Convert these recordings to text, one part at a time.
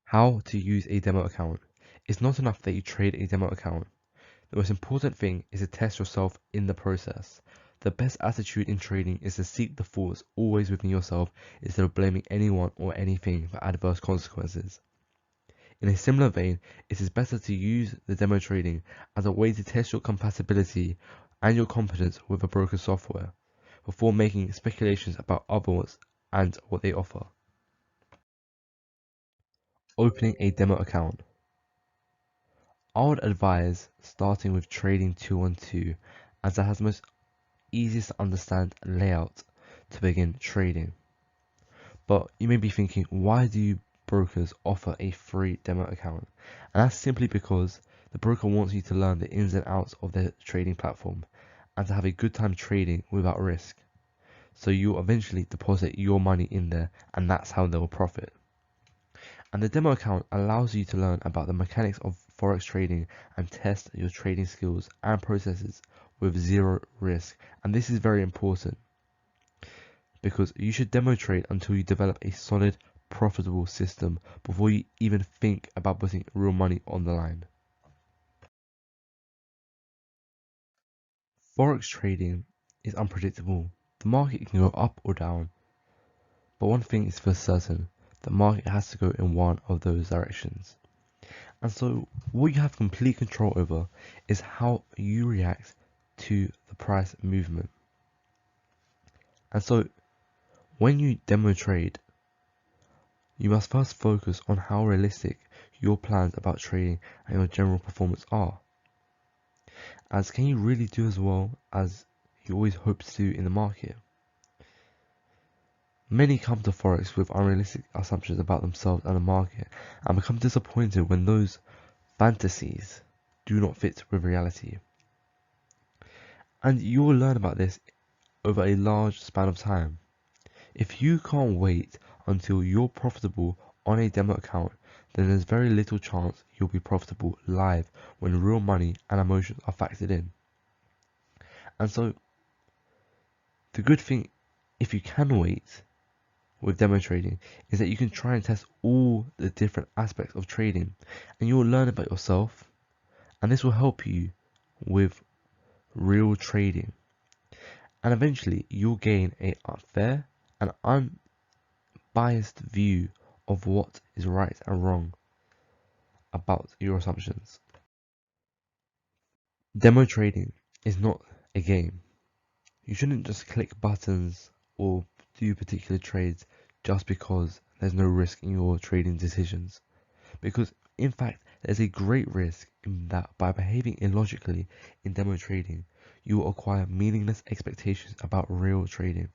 How to use a demo account. It's not enough that you trade a demo account. The most important thing is to test yourself in the process. The best attitude in trading is to seek the faults always within yourself instead of blaming anyone or anything for adverse consequences. In a similar vein, it is better to use the demo trading as a way to test your compatibility and your competence with a broker's software before making speculations about others and what they offer. Opening a demo account. I would advise starting with Trading 212 as it has the most easiest to understand layout to begin trading. But you may be thinking, why do brokers offer a free demo account? And that's simply because the broker wants you to learn the ins and outs of their trading platform and to have a good time trading without risk. So you'll eventually deposit your money in there and that's how they'll profit. And the demo account allows you to learn about the mechanics of forex trading and test your trading skills and processes with zero risk. And this is very important because you should demo trade until you develop a solid, profitable system before you even think about putting real money on the line. Forex trading is unpredictable. The market can go up or down, but one thing is for certain, the market has to go in one of those directions. And so what you have complete control over is how you react to the price movement. And so when you demo trade, you must first focus on how realistic your plans about trading and your general performance are. As can you really do as well as you always hope to do in the market? Many come to Forex with unrealistic assumptions about themselves and the market and become disappointed when those fantasies do not fit with reality. And you will learn about this over a large span of time. If you can't wait until you're profitable on a demo account, then there's very little chance you'll be profitable live when real money and emotions are factored in. And so, the good thing, if you can wait with demo trading, is that you can try and test all the different aspects of trading and you will learn about yourself, and this will help you with real trading. And eventually, you'll gain a fair and unbiased view of what is right and wrong about your assumptions. Demo trading is not a game. You shouldn't just click buttons or do particular trades just because there's no risk in your trading decisions. Because in fact, there's a great risk in that by behaving illogically in demo trading, you will acquire meaningless expectations about real trading,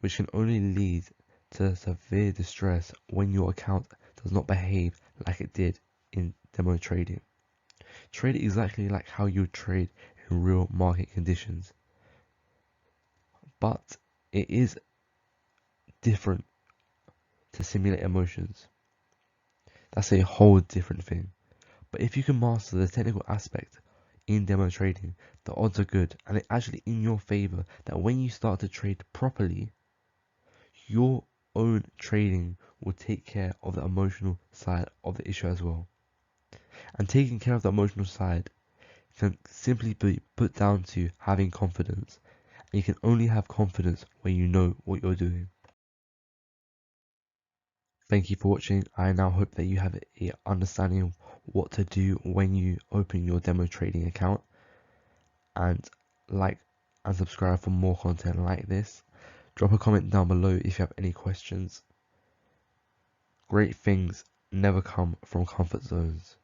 which can only lead to severe distress when your account does not behave like it did in demo trading. Trade exactly like how you trade in real market conditions, but it is different to simulate emotions. That's a whole different thing. But if you can master the technical aspect in demo trading, the odds are good and it's actually in your favor that when you start to trade properly, your own trading will take care of the emotional side of the issue as well. And taking care of the emotional side can simply be put down to having confidence. And you can only have confidence when you know what you're doing. Thank you for watching. I now hope that you have an understanding of what to do when you open your demo trading account. And like and subscribe for more content like this. Drop a comment down below if you have any questions. Great things never come from comfort zones.